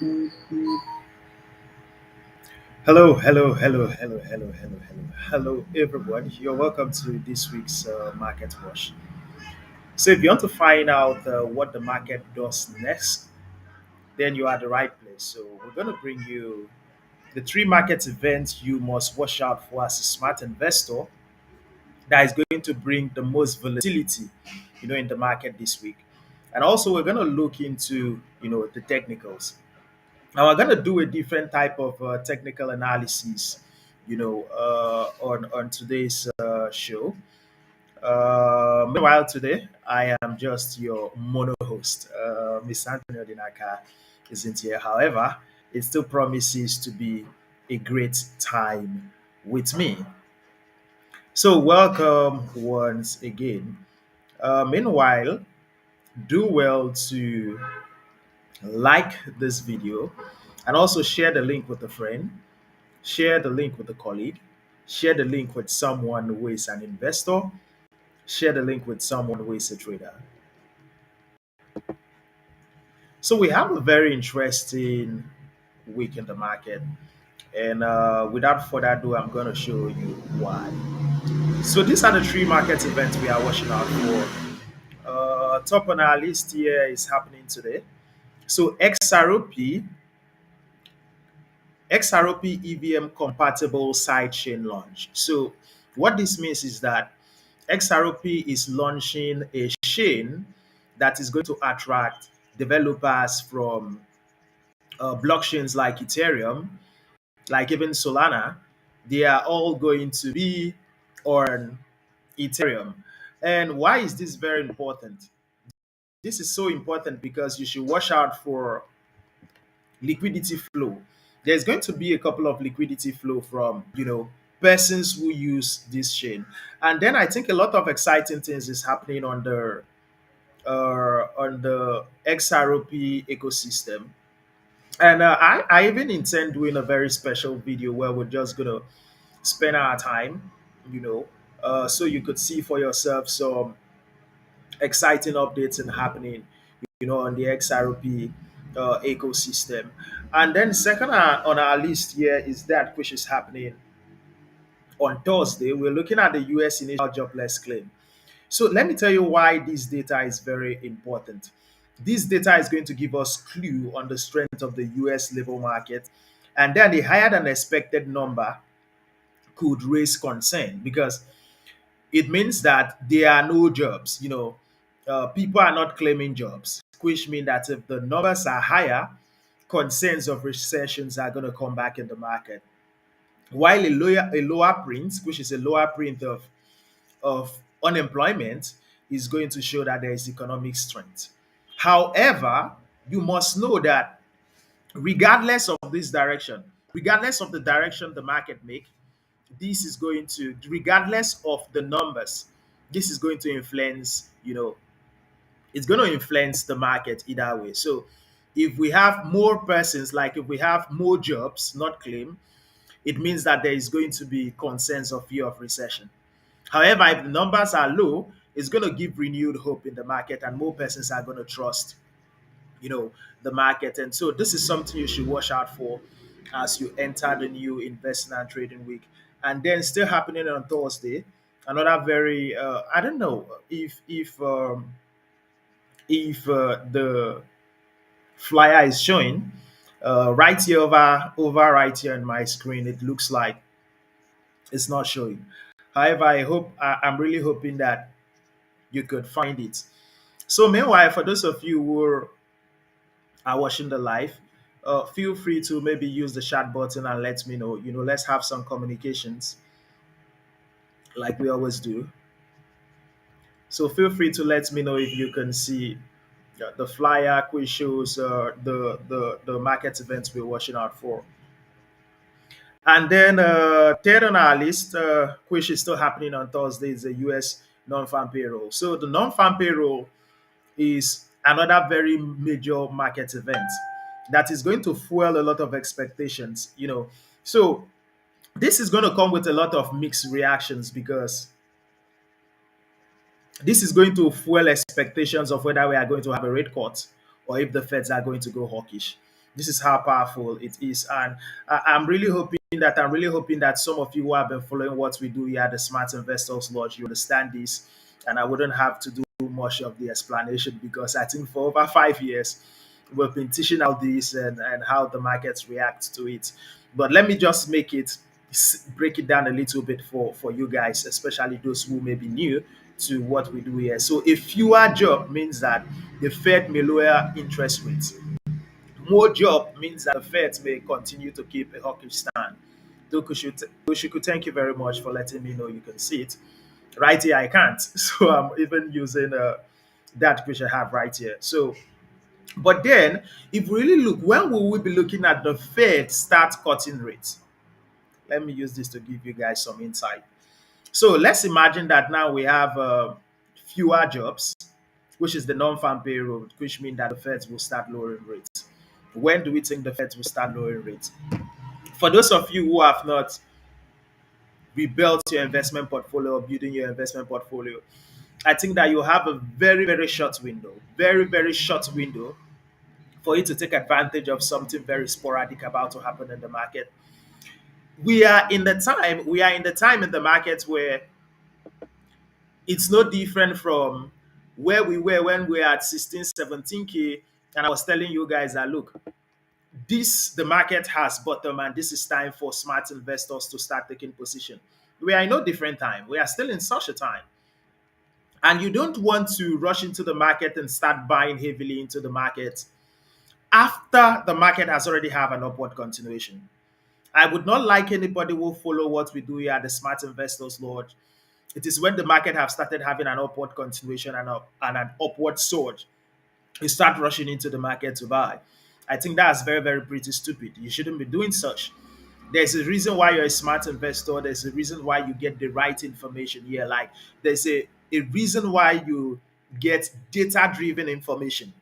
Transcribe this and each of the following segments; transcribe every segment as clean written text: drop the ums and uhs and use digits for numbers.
Hello, hello, hello, hello, hello, hello, hello, hello, everyone. You're welcome to this week's Market Watch. So, if you want to find out what the market does next, then you are at the right place. So, we're going to bring you the three market events you must watch out for as a smart investor that is going to bring the most volatility, in the market this week. And also, we're going to look into, the technicals. Now we're gonna do a different type of technical analysis, on today's show. Meanwhile, today I am just your mono host. Miss Anthony Odinaka isn't here. However, it still promises to be a great time with me. So welcome once again. Meanwhile, do well to like this video and also share the link with a friend. Share the link with a colleague. Share the link with someone who is an investor. Share the link with someone who is a trader. So we have a very interesting week in the market. And without further ado, I'm going to show you why. So these are the three market events we are watching out for. Top on our list here is happening today. So XROP EVM compatible sidechain launch. So what this means is that XRP is launching a chain that is going to attract developers from blockchains like Ethereum, like even Solana. They are all going to be on Ethereum. And why is this very important? This is so important because you should watch out for liquidity flow. There's going to be a couple of liquidity flow from persons who use this chain, and then I think a lot of exciting things is happening on the XRP ecosystem. And I even intend doing a very special video where we're just gonna spend our time, you know, so you could see for yourself some exciting updates and happening, on the XRP ecosystem. And then second on our list here is that which is happening on Thursday. We're looking at the U.S. initial jobless claim. So let me tell you why this data is very important. This data is going to give us clue on the strength of the US labor market, and then the higher than expected number could raise concern because it means that there are no jobs. People are not claiming jobs, which means that if the numbers are higher, concerns of recessions are going to come back in the market. While a lower print, which is a lower print of unemployment, is going to show that there is economic strength. However, you must know that regardless of this direction, regardless of the direction the market make, this is going to, regardless of the numbers, this is going to influence, it's going to influence the market either way. So if we have more persons, like if we have more jobs not claimed, it means that there is going to be concerns of fear of recession. However, if the numbers are low, it's going to give renewed hope in the market, and more persons are going to trust, you know, the market. And so, this is something you should watch out for as you enter the new investment and trading week. And then, still happening on Thursday, another very I don't know if the flyer is showing right here over right here on my screen. It looks like it's not showing. However, I'm really hoping that you could find it. So meanwhile, for those of you who are watching the live, feel free to maybe use the chat button and let me know. Let's have some communications like we always do. So feel free to let me know if you can see the flyer which shows the market events we're watching out for. And then third on our list, which is still happening on Thursday, is the US non-farm payroll. So the non-farm payroll is another very major market event that is going to fuel a lot of expectations. So this is going to come with a lot of mixed reactions because this is going to fuel expectations of whether we are going to have a rate cut or if the Feds are going to go hawkish. This is how powerful it is, and I'm really hoping that some of you who have been following what we do here at the Smart Investors Lodge, you understand this, and I wouldn't have to do much of the explanation because I think for over 5 years we've been teaching out this and how the markets react to it. But let me just break it down a little bit for you guys, especially those who may be new to what we do here. So a fewer job means that the Fed may lower interest rates. More job means that the Fed may continue to keep a hawkish stand. Doshiku, thank you very much for letting me know you can see it. Right here, I can't. So I'm even using that which I have right here. So, but then, if we really look, when will we be looking at the Fed start cutting rates? Let me use this to give you guys some insight. So let's imagine that now we have fewer jobs, which is the non-farm payroll, which means that the Feds will start lowering rates. When do we think the Feds will start lowering rates? For those of you who have not rebuilt your investment portfolio or building your investment portfolio, I think that you have a very, very, very short window for you to take advantage of something very sporadic about to happen in the market. We are in the time in the market where it's no different from where we were when we were at 16, 17K. And I was telling you guys that look, the market has bottom and this is time for smart investors to start taking position. We are in no different time. We are still in such a time. And you don't want to rush into the market and start buying heavily into the market after the market has already have an upward continuation. I would not like anybody who follow what we do here at the Smart Investors Lodge. It is when the market have started having an upward continuation and an upward surge, you start rushing into the market to buy. I think that's very, very pretty stupid. You shouldn't be doing such. There's a reason why you're a smart investor. There's a reason why you get the right information here. Like there's a reason why you get data-driven information.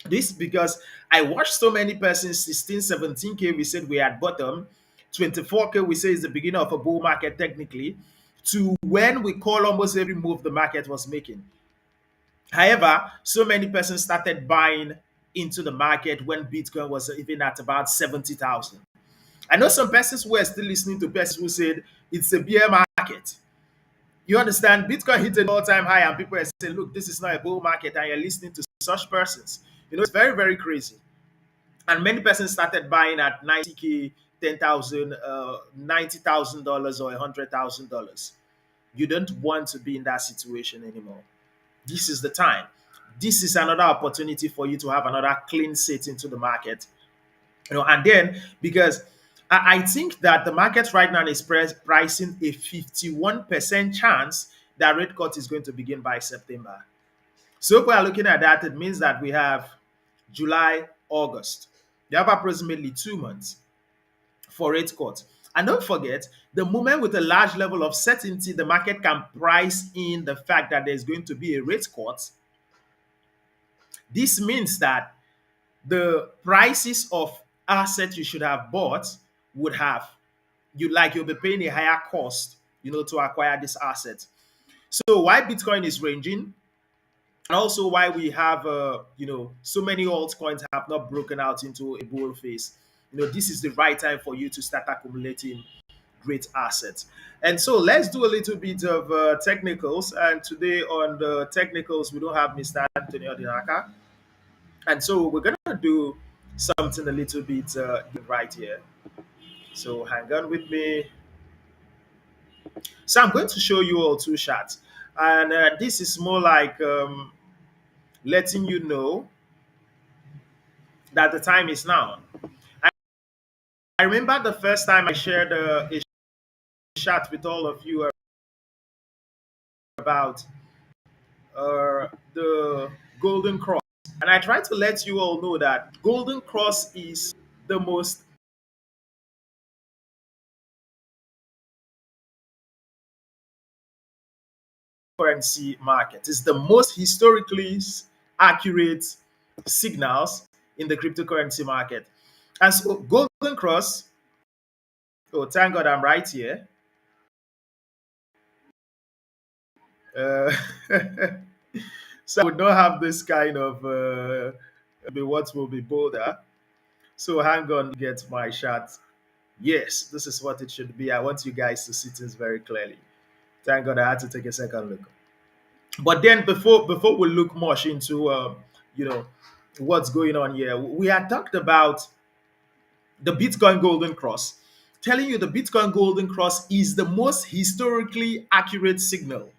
This because I watched so many persons 16, 17K, we said we had bottom, 24K, we say is the beginning of a bull market technically, to when we call almost every move the market was making. However, so many persons started buying into the market when Bitcoin was even at about 70,000. I know some persons who are still listening to persons who said it's a bear market. You understand? Bitcoin hit an all-time high, and people are saying, "Look, this is not a bull market," and you're listening to such persons. It's very, very crazy. And many persons started buying at 90K, 10,000, $90,000 or $100,000. You don't want to be in that situation anymore. This is the time. This is another opportunity for you to have another clean sit into the market. And then because I think that the market right now is pricing a 51% chance that rate cut is going to begin by September. So if we are looking at that, it means that we have July, August. You have approximately 2 months for rate cut. And don't forget, the moment with a large level of certainty, the market can price in the fact that there's going to be a rate cut. This means that the prices of assets you should have bought would have you'll be paying a higher cost, to acquire this asset. So why Bitcoin is ranging, and also why we have so many altcoins have not broken out into a bull phase. This is the right time for you to start accumulating great assets. And so let's do a little bit of technicals. And today on the technicals, we don't have Mr. Anthony Odinaka. And so we're gonna do something a little bit right here. So hang on with me. So I'm going to show you all two charts, and this is more like letting you know that the time is now. I remember the first time I shared a chat with all of you about the Golden Cross, and I tried to let you all know that Golden Cross is the most currency market. It's the most historically accurate signals in the cryptocurrency market. And so Golden Cross, oh, thank God I'm right here. Uh, so I would not have this kind of what will be bolder. So hang on, get my shot. Yes, this is what it should be. I want you guys to see things very clearly. Thank God I had to take a second look. But then before we look much into you know what's going on here, we had talked about the Bitcoin Golden Cross, telling you the Bitcoin Golden Cross is the most historically accurate signal,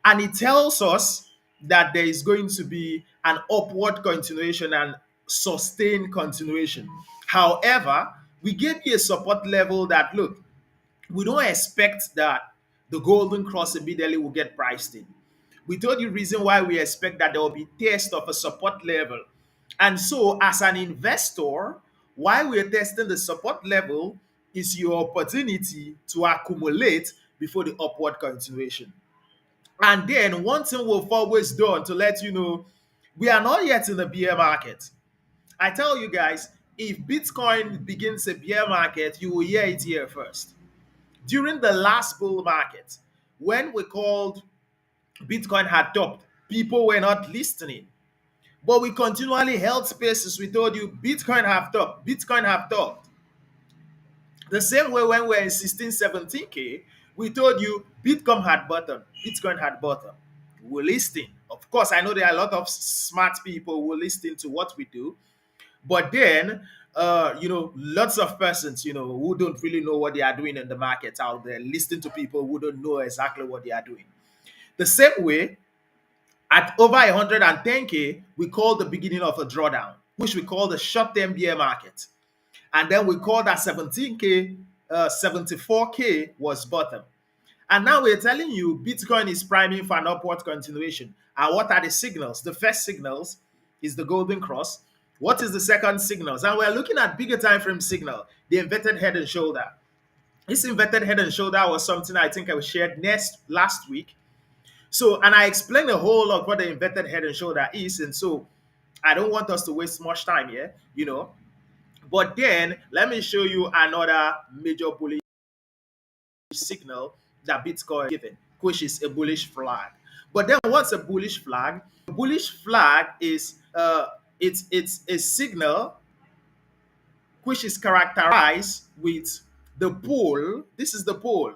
and it tells us that there is going to be an upward continuation and sustained continuation. However, we gave you a support level that, look, we don't expect that the golden cross immediately will get priced in. We told you reason why we expect that there will be test of a support level. And so as an investor, why we're testing the support level is your opportunity to accumulate before the upward continuation. And then one thing we've always done to let you know, we are not yet in the bear market. I tell you guys, if Bitcoin begins a bear market, you will hear it here first. During the last bull market, when we called Bitcoin had topped, people were not listening. But we continually held spaces. We told you Bitcoin have topped, Bitcoin have topped. The same way when we were in 16, 17K, we told you Bitcoin had bottom, Bitcoin had bottom. We're listening. Of course, I know there are a lot of smart people who listen to what we do, but then lots of persons, who don't really know what they are doing in the market out there, listening to people who don't know exactly what they are doing. The same way, at over 110K, we call the beginning of a drawdown, which we call the short-term bear market. And then we call that 17K, 74K was bottom. And now we're telling you Bitcoin is priming for an upward continuation. And what are the signals? The first signals is the golden cross. What is the second signals? And we're looking at bigger time frame signal, the inverted head and shoulder. This inverted head and shoulder was something I think I shared last week. So, and I explained a whole lot what the inverted head and shoulder is. And so I don't want us to waste much time here. But then let me show you another major bullish signal that Bitcoin is given, which is a bullish flag. But then what's a bullish flag? A bullish flag is it's a signal which is characterized with the pole. This is the pole.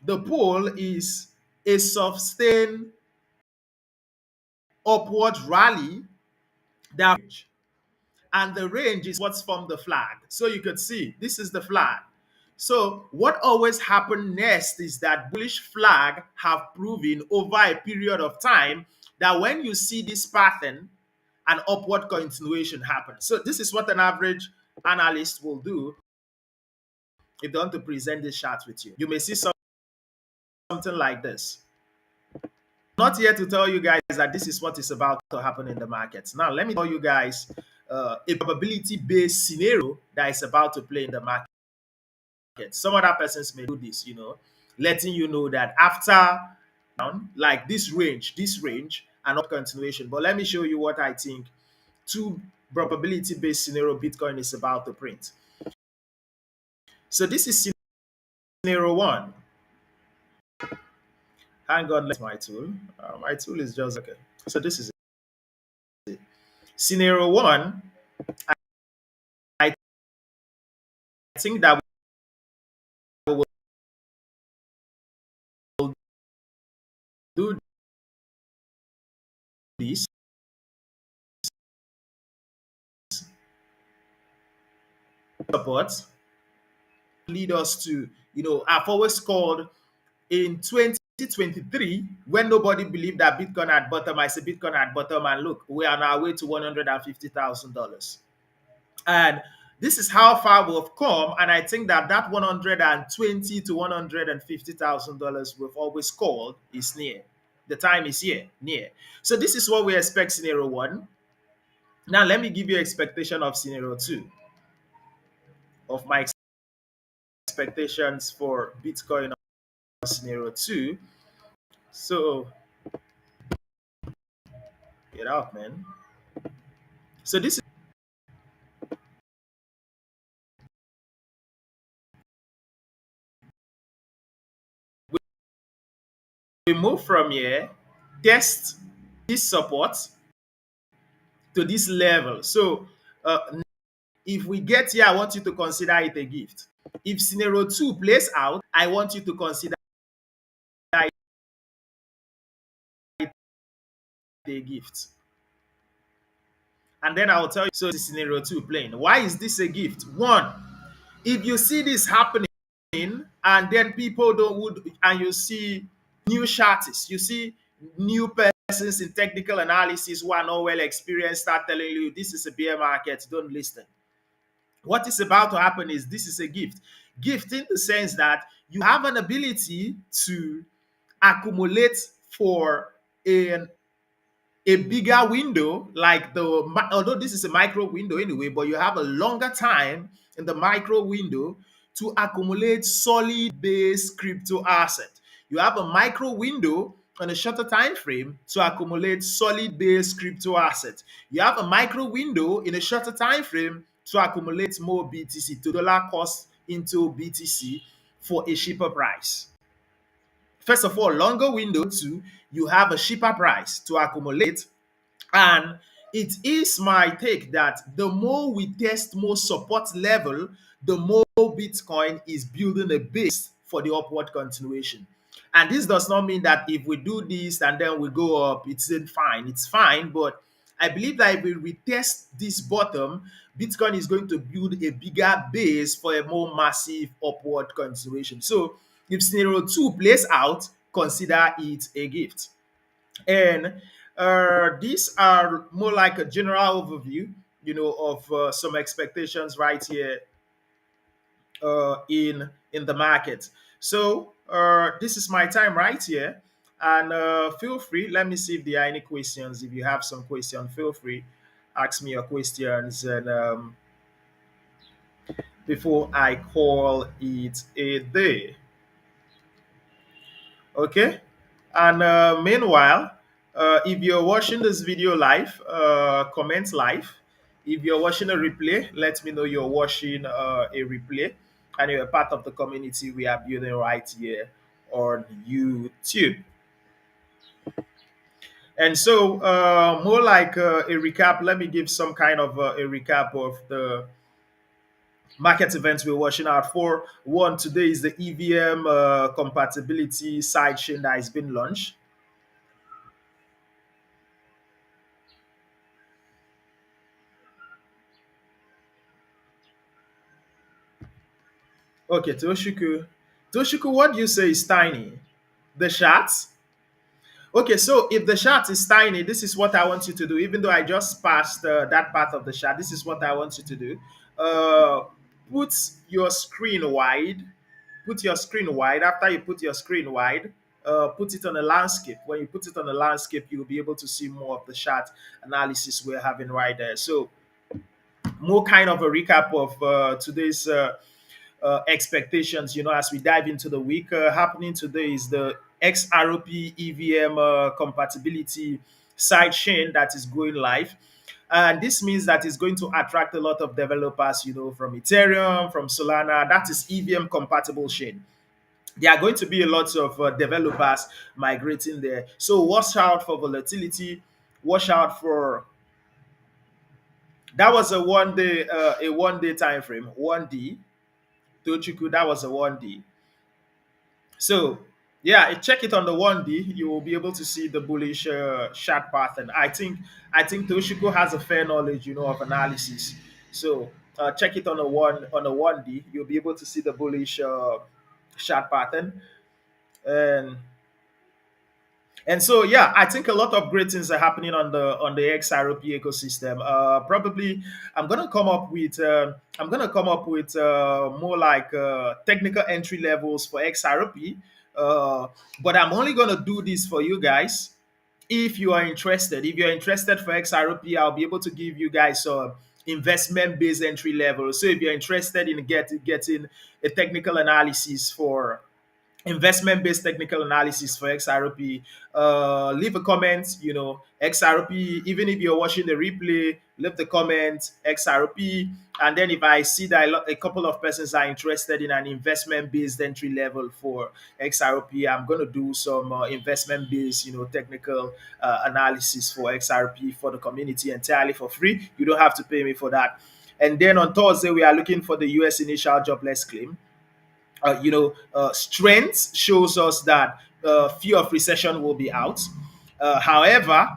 The pole is a sustained upward rally that, and the range is what's from the flag. So you could see this is the flag. So what always happens next is that bullish flag have proven over a period of time that when you see this pattern, an upward continuation happens. So this is what an average analyst will do if they want to present this chart with you. You may see something like this. Not here to tell you guys that this is what is about to happen in the markets. Now, let me tell you guys a probability-based scenario that is about to play in the market. Some other persons may do this, letting you know that after like this range, and not continuation. But let me show you what I think two probability-based scenario Bitcoin is about to print. So this is scenario one. Hang on, let's my tool. My tool is just okay. So this is it. Scenario one. I think that we will do this support lead us to, I've always called in 2023 when nobody believed that Bitcoin had bottom. I said Bitcoin had bottom, and look, we are on our way to $150,000. And this is how far we've come. And I think that $120 to $150,000 we've always called is near. The time is here, near. So this is what we expect scenario one. Now let me give you expectation of scenario two, of my expectations for Bitcoin scenario two. So get out, man. So this is, we move from here, test this support to this level. So If we get here, I want you to consider it a gift. If scenario two plays out, I want you to consider it a gift. And then I'll tell you, so this scenario two playing. Why is this a gift? One, if you see this happening and then people don't would and you see new chartists, you see new persons in technical analysis who are not well experienced start telling you this is a bear market, don't listen. What is about to happen is this is a gift. Gift in the sense that you have an ability to accumulate for an a bigger window, like although this is a micro window anyway, but you have a longer time in the micro window to accumulate solid base crypto asset. You have a micro window on a shorter time frame to accumulate solid base crypto asset. You have a micro window in a shorter time frame to accumulate more BTC to dollar cost into BTC for a cheaper price. First of all, longer window. Two, you have a cheaper price to accumulate. And it is my take that the more we test more support level, the more Bitcoin is building a base for the upward continuation. And this does not mean that if we do this and then we go up, it's fine. It's fine. But I believe that if we retest this bottom, Bitcoin is going to build a bigger base for a more massive upward continuation. So if scenario two plays out, consider it a gift. And these are more like a general overview, of some expectations right here in the market. So this is my time right here, and feel free. Let me see if there are any questions. If you have some question, feel free, ask me your questions, and before I call it a day. Okay. And meanwhile, if you're watching this video live, comment live. If you're watching a replay, let me know you're watching a replay and you're a part of the community we are building right here on YouTube. And so, more like a recap, let me give some kind of a recap of the market events we're watching out for. One, today is the EVM compatibility sidechain that has been launched. Okay, Toshiku. Toshiku, what do you say is tiny? The shots? Okay, so if the shot is tiny, this is what I want you to do. Even though I just passed that part of the shot, this is what I want you to do. Uh, put your screen wide. Put your screen wide. After you put your screen wide, put it on a landscape. When you put it on a landscape, you'll be able to see more of the shot analysis we're having right there. So, more kind of a recap of today's expectations, as we dive into the week. Happening today is the XRP EVM compatibility side chain that is going live. And this means that it's going to attract a lot of developers, from Ethereum, from Solana. That is EVM compatible chain. There are going to be a lot of developers migrating there. So watch out for volatility. Watch out for that was a 1 day time frame, 1D. Tochiku, that was a 1D. So yeah, check it on the 1D. You will be able to see the bullish chart pattern. I think Toshiko has a fair knowledge, of analysis. So check it on the 1D. You'll be able to see the bullish chart pattern. And so yeah, I think a lot of great things are happening on the XRP ecosystem. Probably I'm gonna come up with more like technical entry levels for XRP. But I'm only gonna do this for you guys if you are interested. If you're interested for XRP, I'll be able to give you guys investment based entry level. So if you're interested in getting a technical analysis for investment based technical analysis for XRP, leave a comment. XRP, even if you're watching the replay, leave the comment XRP. And then if I see that a couple of persons are interested in an investment based entry level for XRP, I'm going to do some investment based, technical analysis for XRP for the community entirely for free. You don't have to pay me for that. And then on Thursday, we are looking for the US initial jobless claim. Strength shows us that fear of recession will be out. However,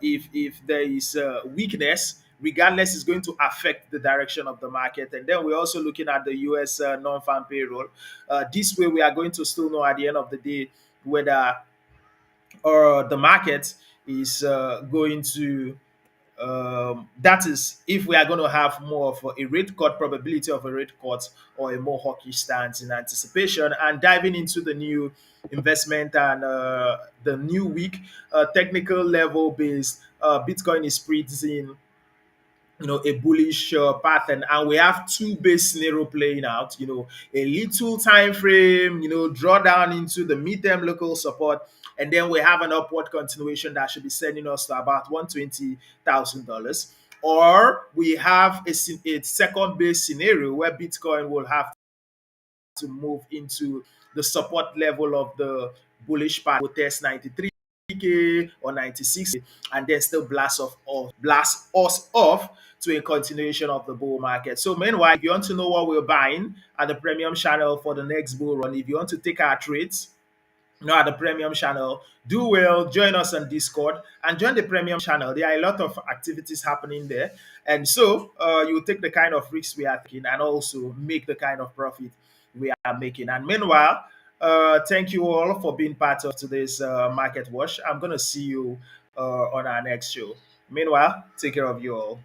if there is weakness, regardless, is going to affect the direction of the market. And then we're also looking at the US non-farm payroll. This way, we are going to still know at the end of the day whether the market is going to that is if we are going to have more of a rate cut, probability of a rate cut, or a more hawkish stance in anticipation. And diving into the new investment and the new week, technical level based, Bitcoin is presenting a bullish pattern, and we have two base scenario playing out. A little time frame, draw down into the midterm local support, and then we have an upward continuation that should be sending us to about $120,000. Or we have a second base scenario where Bitcoin will have to move into the support level of the bullish part, will test 93K or 96K, and then still blast us off to a continuation of the bull market. So meanwhile, if you want to know what we're buying at the premium channel for the next bull run, if you want to take our trades, at the premium channel, do well, join us on Discord and join the premium channel. There are a lot of activities happening there. And so you take the kind of risks we are taking and also make the kind of profit we are making. And meanwhile, thank you all for being part of today's Market Watch. I'm going to see you on our next show. Meanwhile, take care of you all.